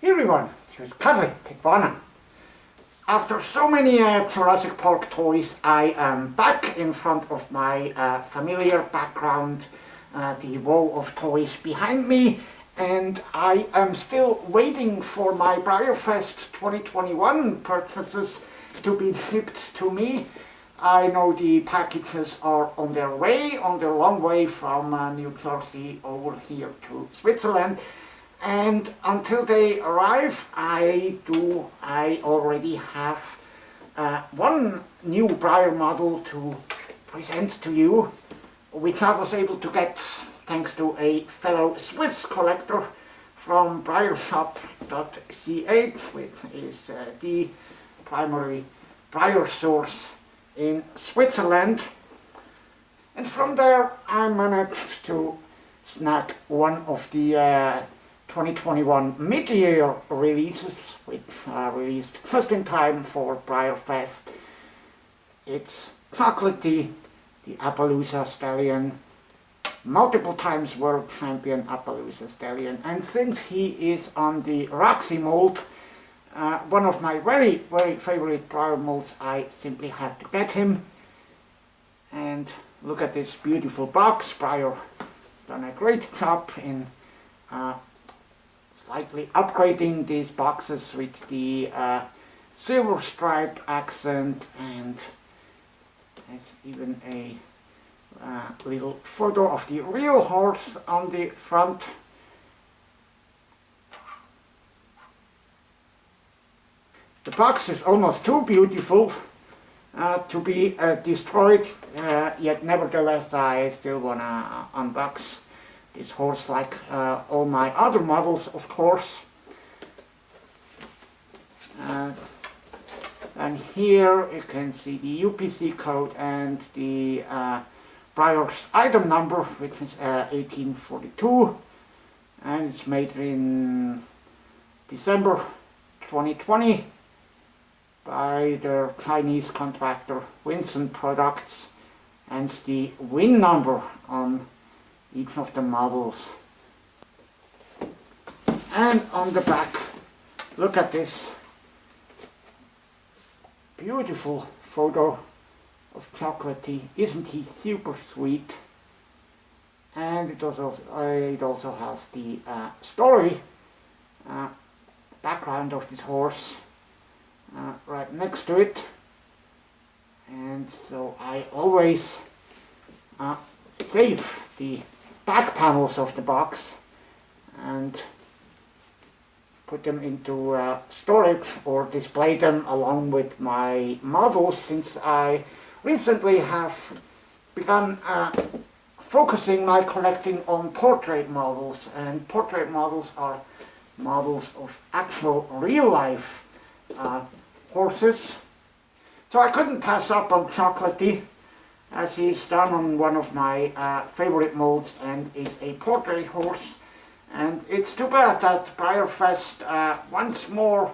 Hey everyone, here's Cuddly, Kitwana. After so many Jurassic Park toys, I am back in front of my familiar background, the wall of toys behind me, and I am still waiting for my Breyerfest 2021 purchases to be shipped to me. I know the packages are on their long way from New Jersey over here to Switzerland. And until they arrive, I already have one new Breyer model to present to you, which I was able to get thanks to a fellow Swiss collector from breyershop.ch, which is the primary Breyer source in Switzerland. And from there I managed to snag one of the 2021 mid-year releases, which are released just in time for Breyerfest. It's Chocolatey, the Appaloosa Stallion, multiple times World Champion Appaloosa Stallion, and since he is on the Roxy mold, one of my very favorite Breyer molds, I simply had to get him. And look at this beautiful box. Breyer has done a great job in slightly upgrading these boxes with the silver stripe accent, and there's even a little photo of the real horse on the front. The box is almost too beautiful to be destroyed, yet nevertheless I still want to unbox this horse, like all my other models, of course. And here you can see the UPC code and the Breyer's item number, which is 1842, and it's made in December 2020 by the Chinese contractor Winston Products, and the VIN number on each of the models. And on the back, look at this beautiful photo of Chocolatey. Isn't he super sweet? And it also has the story, background of this horse right next to it. And so I always save the back panels of the box and put them into storage or display them along with my models, since I recently have begun focusing my collecting on portrait models, and portrait models are models of actual real life horses. So I couldn't pass up on Chocolatey, as he's done on one of my favorite molds and is a portrait horse. And it's too bad that Breyerfest once more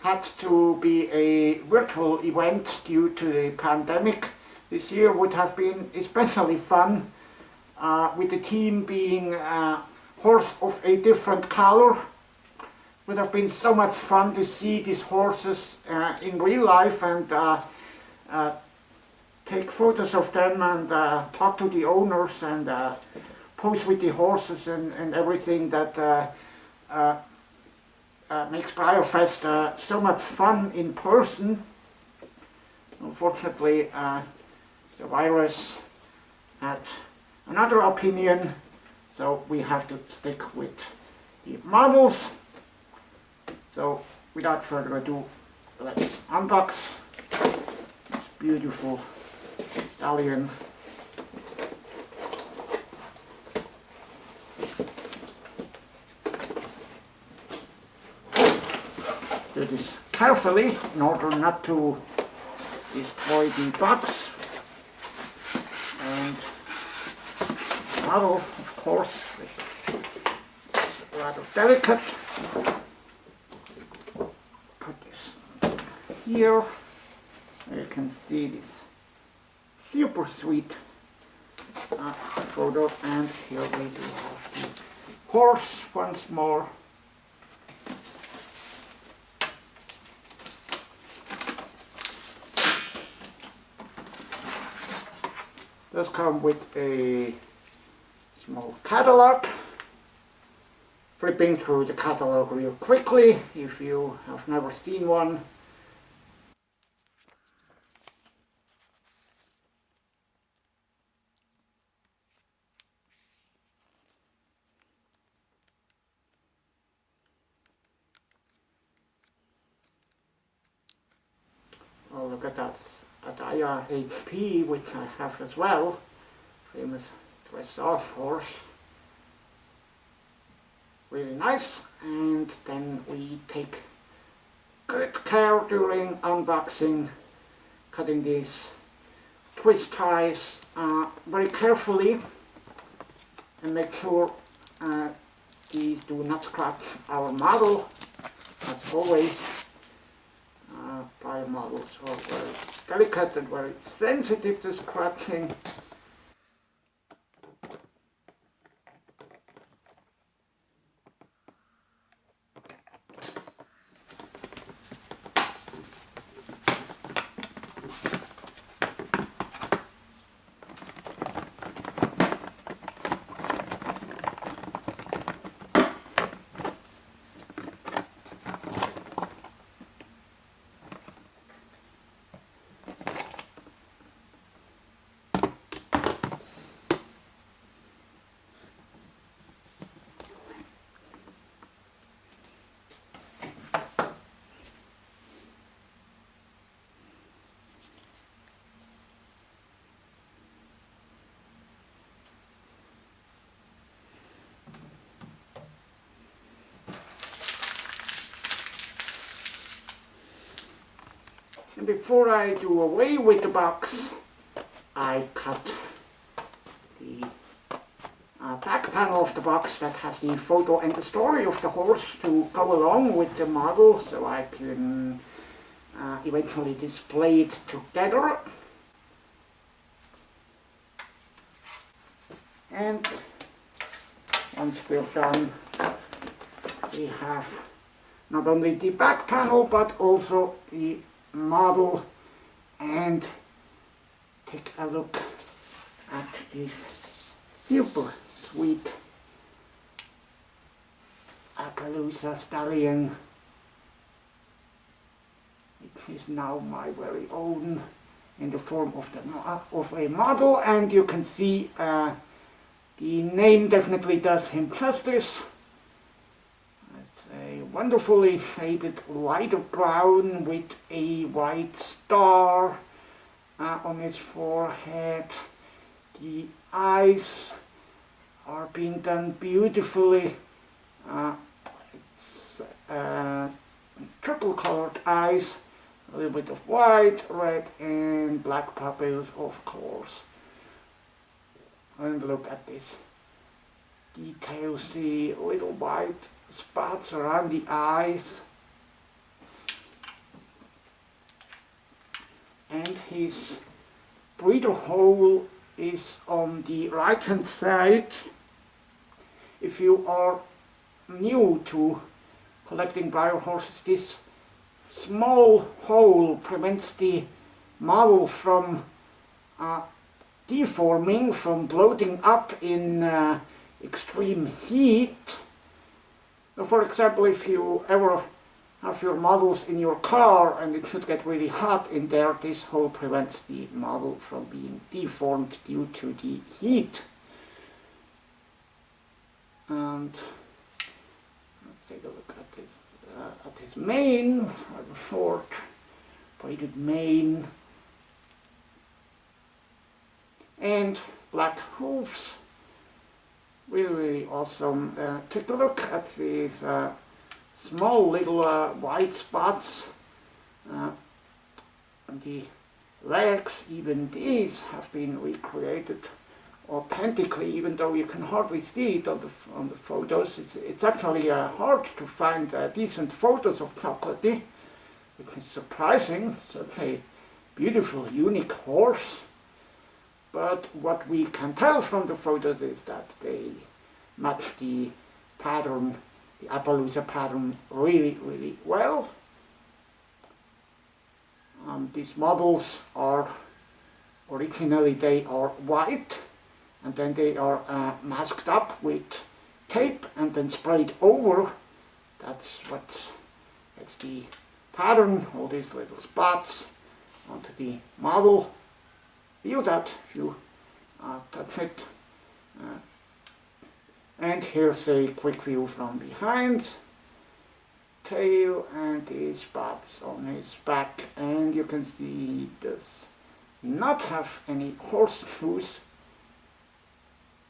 had to be a virtual event due to the pandemic. This year would have been especially fun, with the theme being horse of a different color. Would have been so much fun to see these horses in real life and take photos of them and talk to the owners and pose with the horses and everything that makes Breyerfest so much fun in person. Unfortunately, the virus had another opinion, so we have to stick with the models. So without further ado, let's unbox this beautiful stallion. Do this carefully in order not to destroy the box. And the model, of course, is rather delicate. Put this here. You can see this super sweet photo, and here we do have the horse once more. Does come with a small catalog. Flipping through the catalog real quickly if you have never seen one. Oh, look at that Attaya HP, which I have as well. Famous dressage horse. Really nice. And then we take good care during unboxing, cutting these twist ties very carefully and make sure these do not scratch our model. As always, Breyer models are very delicate and very sensitive to scratching. And before I do away with the box, I cut the back panel of the box that has the photo and the story of the horse to go along with the model, so I can eventually display it together. And once we're done, we have not only the back panel but also the model, and take a look at this super sweet Appaloosa Stallion, which is now my very own in the form of a model. And you can see the name definitely does him justice. A wonderfully shaded lighter brown with a white star on his forehead. The eyes are being done beautifully. It's triple colored eyes, a little bit of white, red and black pupils, of course. And look at this details, the little white spots around the eyes, and his breather hole is on the right hand side. If you are new to collecting Breyer horses, this small hole prevents the model from deforming, from bloating up in extreme heat. For example, if you ever have your models in your car and it should get really hot in there, this hole prevents the model from being deformed due to the heat. And let's take a look at his mane, a short braided mane, and black hooves. Really, really awesome. Take a look at these small little white spots on the legs. Even these have been recreated authentically, even though you can hardly see it on the photos. It's actually hard to find decent photos of Chocolatey, which is surprising. Such a beautiful, unique horse. But what we can tell from the photos is that they match the pattern, the Appaloosa pattern, really, really well. These models are Originally they are white, and then they are masked up with tape and then sprayed over. That's the pattern, all these little spots onto the model. Feel that if you touch it. And here's a quick view from behind. Tail and the spots on his back, and you can see he does not have any horseshoes.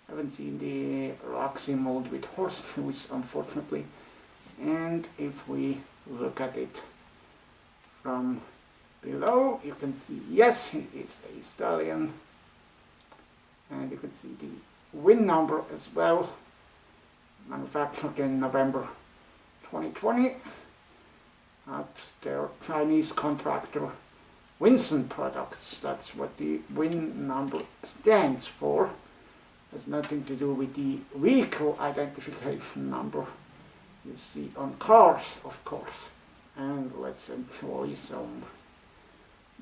Haven't seen the Roxy mold with horseshoes, unfortunately. And if we look at it from below, you can see, yes, he is a stallion. And you can see the win number as well. Manufactured in November 2020 at their Chinese contractor Winston Products. That's what the win number stands for. Has nothing to do with the vehicle identification number you see on cars, of course. And let's enjoy some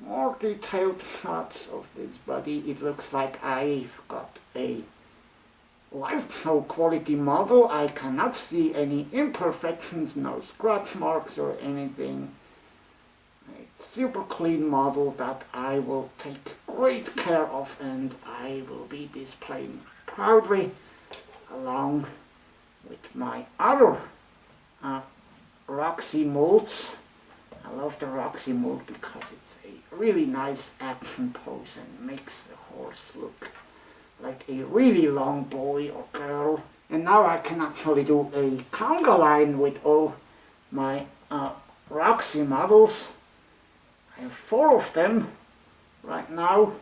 more detailed shots of this body. It looks like I've got a live show quality model. I cannot see any imperfections, no scratch marks or anything. A super clean model that I will take great care of, and I will be displaying proudly along with my other Roxy molds. I love the Roxy mold because it's a really nice action pose and makes the horse look like a really long boy or girl. And now I can actually do a conga line with all my Roxy models. I have 4 of them right now.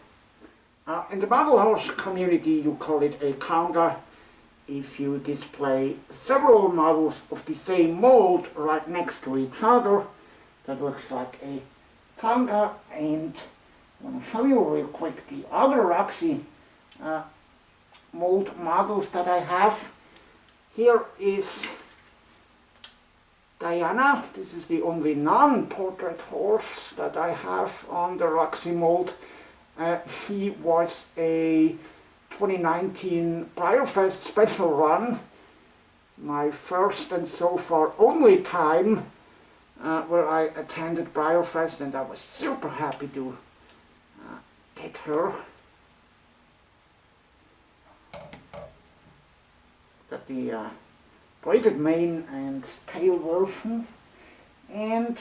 In the model horse community you call it a conga if you display several models of the same mold right next to each other. That looks like a conga. And I want to show you real quick the other Roxy mold models that I have. Here is Diana. This is the only non-portrait horse that I have on the Roxy mold. She was a 2019 Breyerfest special run. My first and so far only time where I attended Breyerfest, and I was super happy to get her. Got the braided mane and tail version, and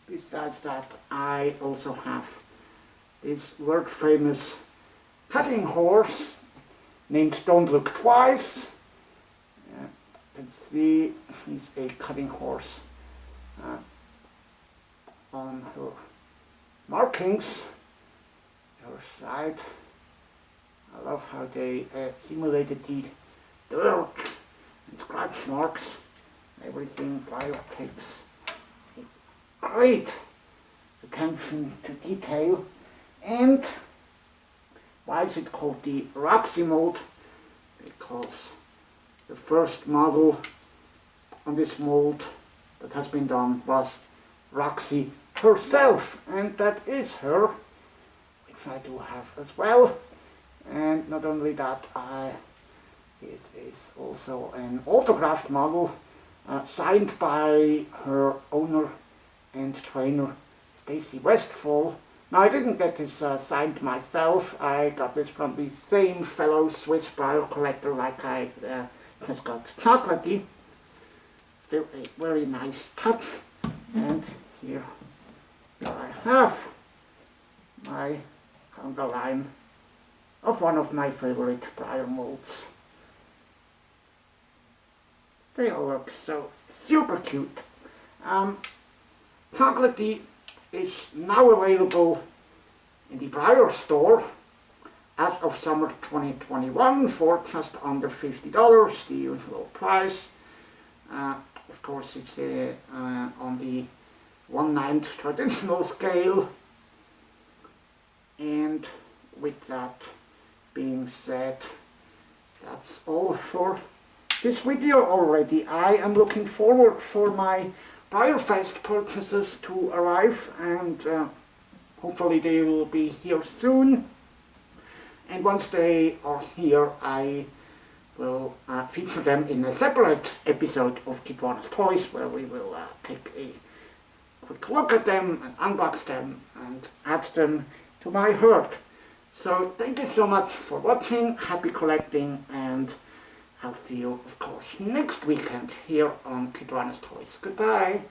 besides that I also have this world famous cutting horse named Don't Look Twice. You can see he's a cutting horse on her markings, her side. I love how they simulated the dirt and scratch marks. Everything Breyer takes great attention to detail. And why is it called the Roxy mold? Because the first model on this mold that has been done was Roxy herself, and that is her, which I do have as well. And not only that, it is also an autographed model signed by her owner and trainer Stacy Westfall. Now I didn't get this signed myself. I got this from the same fellow Swiss Breyer collector like I just got Chocolatey. Still a very nice touch. And here I have my conga line of one of my favorite Breyer molds. They all look so super cute. Chocolatey is now available in the Breyer store as of summer 2021 for just under $50, the usual price. Of course, it's on the 1/9 traditional scale. And with that being said, that's all for this video already. I am looking forward for my Breyerfest purchases to arrive, and Hopefully they will be here soon. And once they are here, I will feature them in a separate episode of Kitwana's Toys, where we will take a quick look at them and unbox them and add them to my herd. So thank you so much for watching, happy collecting, and I'll see you, of course, next weekend here on Kitwana's Toys. Goodbye!